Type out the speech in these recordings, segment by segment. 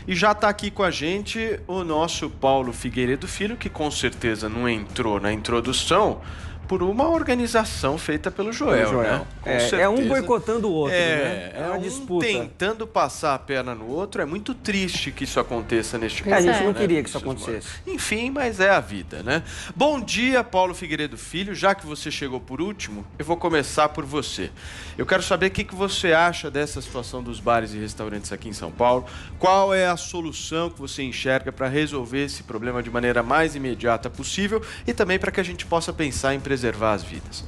E já está aqui com a gente o nosso Paulo Figueiredo Filho, que com certeza não entrou na introdução por uma organização feita pelo Joel, né? Com certeza. É um boicotando o outro, né? É uma disputa. Tentando passar a perna no outro. É muito triste que isso aconteça neste momento. A gente não queria que isso acontecesse. Enfim, mas é a vida, né? Bom dia, Paulo Figueiredo Filho. Já que você chegou por último, eu vou começar por você. Eu quero saber o que você acha dessa situação dos bares e restaurantes aqui em São Paulo. Qual é a solução que você enxerga para resolver esse problema de maneira mais imediata possível e também para que a gente possa pensar em preservar as vidas?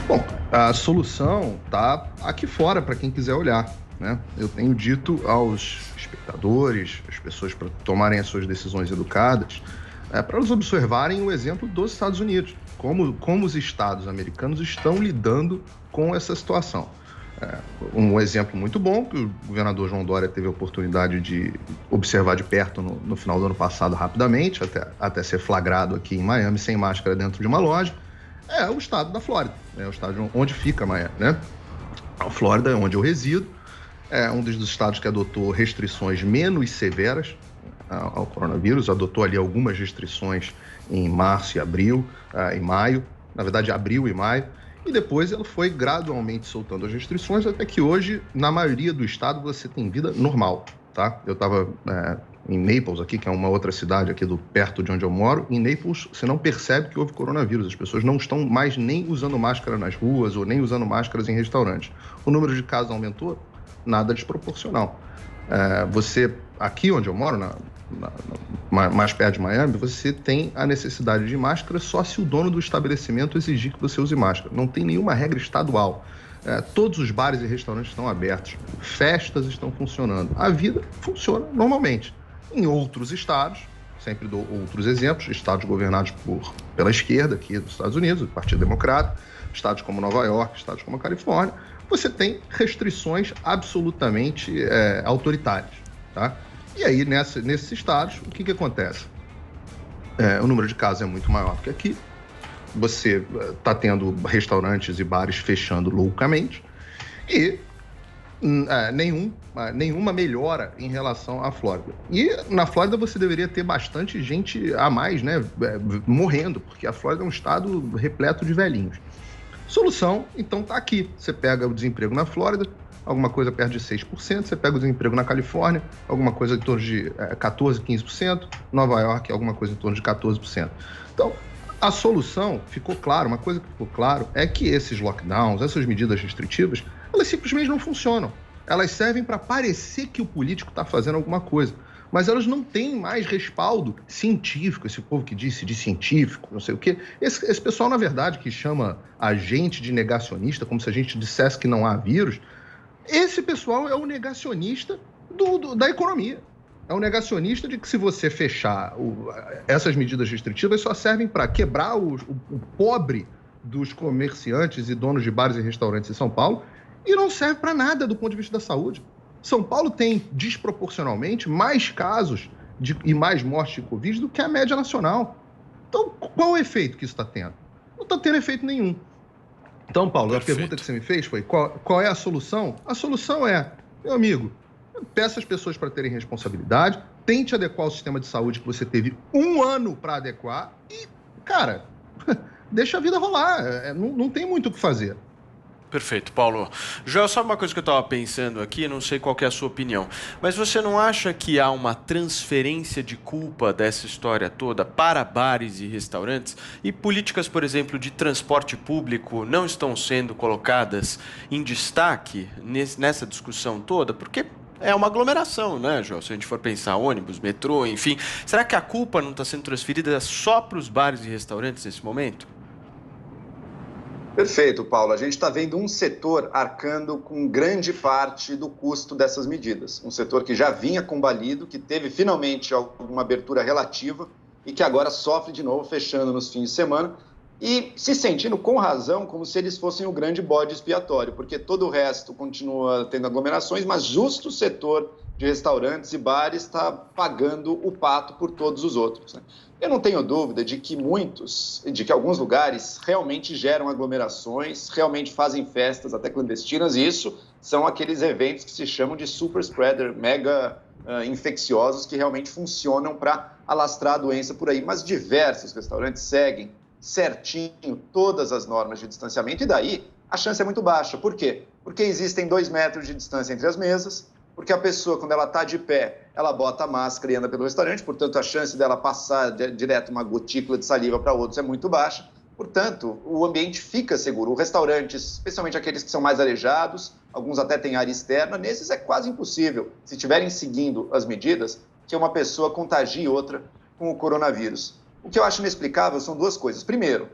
Bom, a solução está aqui fora para quem quiser olhar, né? Eu tenho dito aos espectadores, as pessoas para tomarem as suas decisões educadas, para elas observarem o exemplo dos Estados Unidos, como os estados americanos estão lidando com essa situação. Um exemplo muito bom, que o governador João Dória teve a oportunidade de observar de perto no final do ano passado, rapidamente, até ser flagrado aqui em Miami, sem máscara dentro de uma loja, é o estado da Flórida, o estado onde fica Miami, né? A Flórida é onde eu resido, é um dos estados que adotou restrições menos severas ao coronavírus, adotou ali algumas restrições em março e abril, em maio, na verdade abril e maio, e depois ela foi gradualmente soltando as restrições, até que hoje, na maioria do estado, você tem vida normal, tá? Eu estava em Naples aqui, que é uma outra cidade aqui perto de onde eu moro. Em Naples, você não percebe que houve coronavírus. As pessoas não estão mais nem usando máscara nas ruas ou nem usando máscaras em restaurantes. O número de casos aumentou? Nada desproporcional. Você, aqui onde eu moro, mais perto de Miami, você tem a necessidade de máscara só se o dono do estabelecimento exigir que você use máscara. Não tem nenhuma regra estadual. Todos os bares e restaurantes estão abertos, festas estão funcionando, a vida funciona normalmente. Em outros estados, sempre dou outros exemplos, estados governados pela esquerda aqui dos Estados Unidos, o Partido Democrata, estados como Nova York, estados como a Califórnia, você tem restrições absolutamente autoritárias, tá? E aí, nesses estados, o que acontece? O número de casos é muito maior do que aqui. Você está tendo restaurantes e bares fechando loucamente e nenhuma melhora em relação à Flórida. E na Flórida você deveria ter bastante gente a mais, né, morrendo, porque a Flórida é um estado repleto de velhinhos. Solução, então, está aqui. Você pega o desemprego na Flórida, alguma coisa perto de 6%, você pega o desemprego na Califórnia, alguma coisa em torno de 14%, 15%, Nova York, alguma coisa em torno de 14%. Então, a solução ficou clara, uma coisa que ficou claro é que esses lockdowns, essas medidas restritivas, elas simplesmente não funcionam. Elas servem para parecer que o político está fazendo alguma coisa, mas elas não têm mais respaldo científico, esse povo que diz científico, não sei o quê. Esse pessoal, na verdade, que chama a gente de negacionista, como se a gente dissesse que não há vírus, esse pessoal é o negacionista da economia. É o negacionista de que se você fechar essas medidas restritivas só servem para quebrar o pobre dos comerciantes e donos de bares e restaurantes em São Paulo e não serve para nada do ponto de vista da saúde. São Paulo tem desproporcionalmente mais casos e mais mortes de Covid do que a média nacional. Então, qual o efeito que isso está tendo? Não está tendo efeito nenhum. Então, Paulo, Perfeito. A pergunta que você me fez foi qual é a solução? A solução é, meu amigo, peça as pessoas para terem responsabilidade, tente adequar o sistema de saúde que você teve 1 ano para adequar e, cara, deixa a vida rolar. Não tem muito o que fazer. Perfeito, Paulo. Joel, sabe uma coisa que eu estava pensando aqui? Não sei qual que é a sua opinião, mas você não acha que há uma transferência de culpa dessa história toda para bares e restaurantes? E políticas, por exemplo, de transporte público não estão sendo colocadas em destaque nessa discussão toda? Porque é uma aglomeração, né, Joel? Se a gente for pensar ônibus, metrô, enfim. Será que a culpa não está sendo transferida só para os bares e restaurantes nesse momento? Perfeito, Paulo. A gente está vendo um setor arcando com grande parte do custo dessas medidas. Um setor que já vinha combalido, que teve finalmente uma abertura relativa e que agora sofre de novo, fechando nos fins de semana e se sentindo com razão como se eles fossem o grande bode expiatório, porque todo o resto continua tendo aglomerações, mas justo o setor de restaurantes e bares está pagando o pato por todos os outros, né? Eu não tenho dúvida de que alguns lugares realmente geram aglomerações, realmente fazem festas até clandestinas, e isso são aqueles eventos que se chamam de super spreader, mega infecciosos, que realmente funcionam para alastrar a doença por aí. Mas diversos restaurantes seguem certinho todas as normas de distanciamento, e daí a chance é muito baixa. Por quê? Porque existem 2 metros de distância entre as mesas, porque a pessoa, quando ela está de pé, ela bota a máscara e anda pelo restaurante, portanto, a chance dela passar direto uma gotícula de saliva para outros é muito baixa. Portanto, o ambiente fica seguro. O restaurante, especialmente aqueles que são mais arejados, alguns até têm área externa, nesses é quase impossível, se estiverem seguindo as medidas, que uma pessoa contagie outra com o coronavírus. O que eu acho inexplicável são 2 coisas. Primeiro,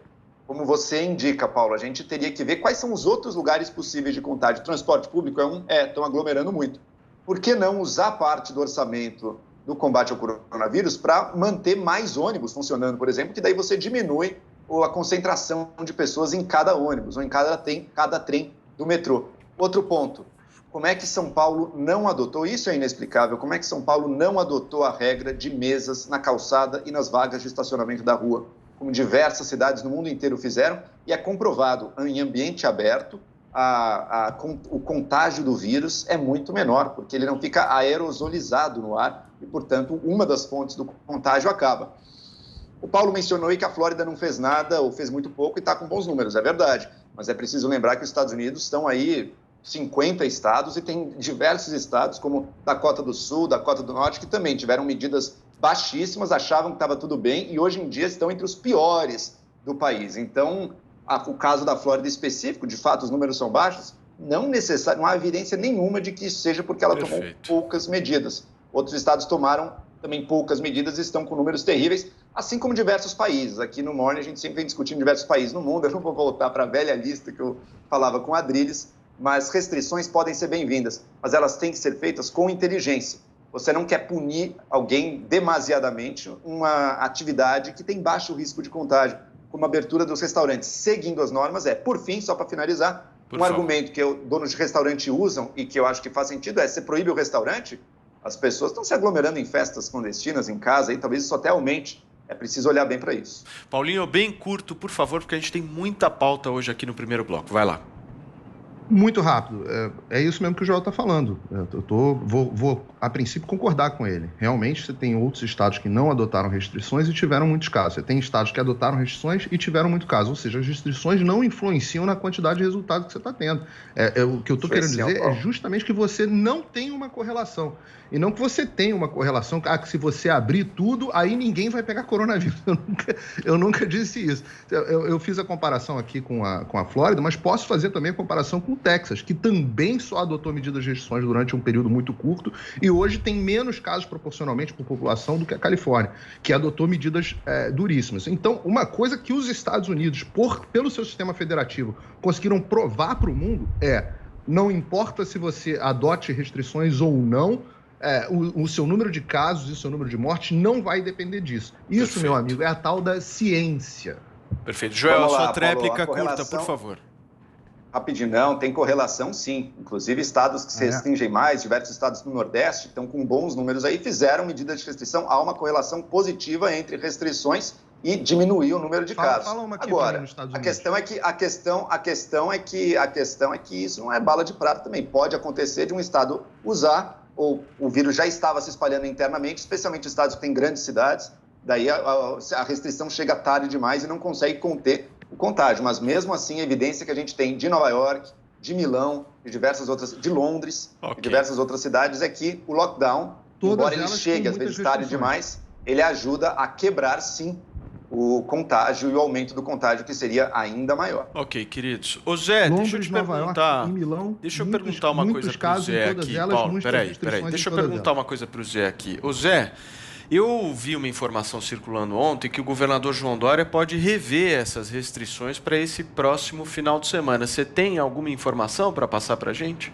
como você indica, Paulo, a gente teria que ver quais são os outros lugares possíveis de contágio. Transporte público estão aglomerando muito. Por que não usar parte do orçamento do combate ao coronavírus para manter mais ônibus funcionando, por exemplo, que daí você diminui a concentração de pessoas em cada ônibus ou em cada trem do metrô. Outro ponto, como é que São Paulo não adotou, isso é inexplicável, como é que São Paulo não adotou a regra de mesas na calçada e nas vagas de estacionamento da rua, como diversas cidades no mundo inteiro fizeram, e é comprovado em ambiente aberto, o contágio do vírus é muito menor, porque ele não fica aerosolizado no ar e, portanto, uma das fontes do contágio acaba. O Paulo mencionou aí que a Flórida não fez nada ou fez muito pouco e está com bons números, é verdade, mas é preciso lembrar que os Estados Unidos estão aí 50 estados e tem diversos estados, como Dakota do Sul, Dakota do Norte, que também tiveram medidas baixíssimas, achavam que estava tudo bem e hoje em dia estão entre os piores do país. Então, o caso da Flórida específico, de fato os números são baixos, não há evidência nenhuma de que isso seja porque ela tomou poucas medidas. Outros estados tomaram também poucas medidas e estão com números terríveis, assim como diversos países. Aqui no Morning a gente sempre vem discutindo diversos países no mundo, eu não vou voltar para a velha lista que eu falava com a Adriles, mas restrições podem ser bem-vindas, mas elas têm que ser feitas com inteligência. Você não quer punir alguém demasiadamente uma atividade que tem baixo risco de contágio, como a abertura dos restaurantes, seguindo as normas. Por fim, só para finalizar, argumento que donos de restaurante usam e que eu acho que faz sentido você proíbe o restaurante, as pessoas estão se aglomerando em festas clandestinas, em casa, e talvez isso até aumente. É preciso olhar bem para isso. Paulinho, bem curto, por favor, porque a gente tem muita pauta hoje aqui no primeiro bloco. Vai lá. Muito rápido. É isso mesmo que o Joel está falando. Vou, a princípio, concordar com ele. Realmente, você tem outros estados que não adotaram restrições e tiveram muitos casos. Você tem estados que adotaram restrições e tiveram muito caso. Ou seja, as restrições não influenciam na quantidade de resultado que você está tendo. O que eu estou querendo dizer é justamente que você não tem uma correlação. E não que você tenha uma correlação, que se você abrir tudo, aí ninguém vai pegar coronavírus. Eu nunca disse isso. Eu fiz a comparação aqui com a Flórida, mas posso fazer também a comparação com o Texas, que também só adotou medidas de restrições durante um período muito curto e hoje tem menos casos proporcionalmente por população do que a Califórnia, que adotou medidas duríssimas. Então, uma coisa que os Estados Unidos, pelo seu sistema federativo, conseguiram provar para o mundo não importa se você adote restrições ou não, o seu número de casos e o seu número de mortes não vai depender disso. Isso, perfeito, meu amigo, é a tal da ciência. Perfeito. Joel, a sua tréplica curta, por favor. Rapidinho, não, tem correlação sim. Inclusive, estados que se restringem mais, diversos estados do Nordeste, estão com bons números aí, fizeram medidas de restrição. Há uma correlação positiva entre restrições e diminuir o número de casos. Fala uma aqui. Agora, nos Estados a Unidos. questão é que isso não é bala de prata também. Pode acontecer de um estado usar, ou o vírus já estava se espalhando internamente, especialmente estados que têm grandes cidades, daí a restrição chega tarde demais e não consegue conter o contágio. Mas mesmo assim, a evidência que a gente tem de Nova York, de Milão, de diversas outras, de Londres, de diversas outras cidades, é que o lockdown, embora ele chegue às vezes tarde demais, ele ajuda a quebrar, sim, o contágio e o aumento do contágio, que seria ainda maior. Ok, queridos. Ô Zé, Londres, deixa eu te Nova perguntar. York, Milão, deixa eu perguntar uma coisa para o Zé aqui. Paulo, peraí. Deixa eu perguntar uma coisa para o Zé aqui. Ô Zé, eu vi uma informação circulando ontem que o governador João Dória pode rever essas restrições para esse próximo final de semana. Você tem alguma informação para passar para a gente?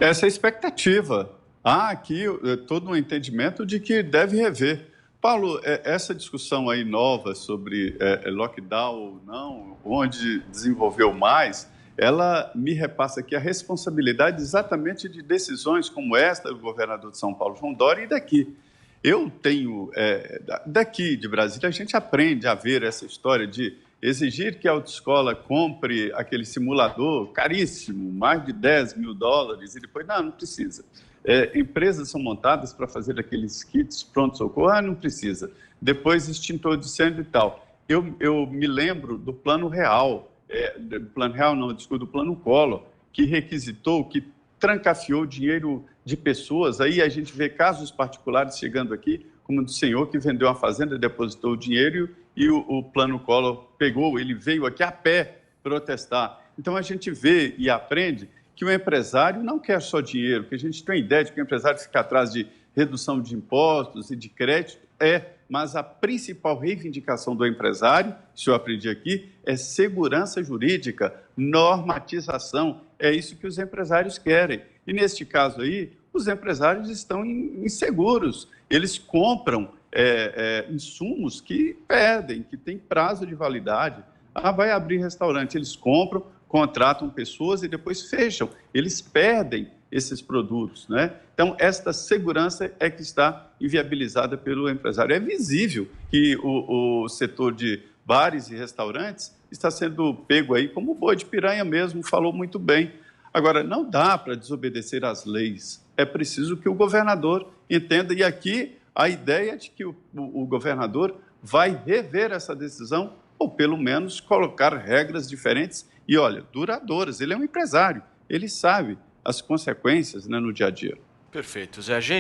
Essa é a expectativa. Há aqui todo um entendimento de que deve rever. Paulo, essa discussão aí nova sobre lockdown ou não, onde desenvolveu mais, ela me repassa aqui a responsabilidade exatamente de decisões como esta do governador de São Paulo, João Dória, e daqui. Eu tenho, daqui de Brasília, a gente aprende a ver essa história de exigir que a autoescola compre aquele simulador caríssimo, mais de 10 mil dólares, e depois, não precisa. Empresas são montadas para fazer aqueles kits pronto-socorro, não precisa. Depois, extintor de incêndio e tal. Eu me lembro do Plano Real, do Plano Collor, que requisitou, que trancafiou dinheiro de pessoas. Aí a gente vê casos particulares chegando aqui, como o do senhor que vendeu uma fazenda, depositou o dinheiro e o Plano Collor pegou, ele veio aqui a pé protestar. Então a gente vê e aprende que o empresário não quer só dinheiro, que a gente tem a ideia de que o empresário fica atrás de redução de impostos e de crédito, mas a principal reivindicação do empresário, isso eu aprendi aqui, é segurança jurídica, normatização, é isso que os empresários querem. E neste caso aí, os empresários estão inseguros, eles compram insumos que perdem, que têm prazo de validade. Vai abrir restaurante, eles compram, contratam pessoas e depois fecham, eles perdem esses produtos, né? Então, esta segurança é que está inviabilizada pelo empresário. É visível que o setor de bares e restaurantes está sendo pego aí como boi de piranha mesmo, falou muito bem. Agora, não dá para desobedecer às leis, é preciso que o governador entenda, e aqui a ideia é de que o governador vai rever essa decisão, ou pelo menos colocar regras diferentes e, olha, duradouras. Ele é um empresário, ele sabe as consequências, né, no dia a dia. Perfeito. Zé,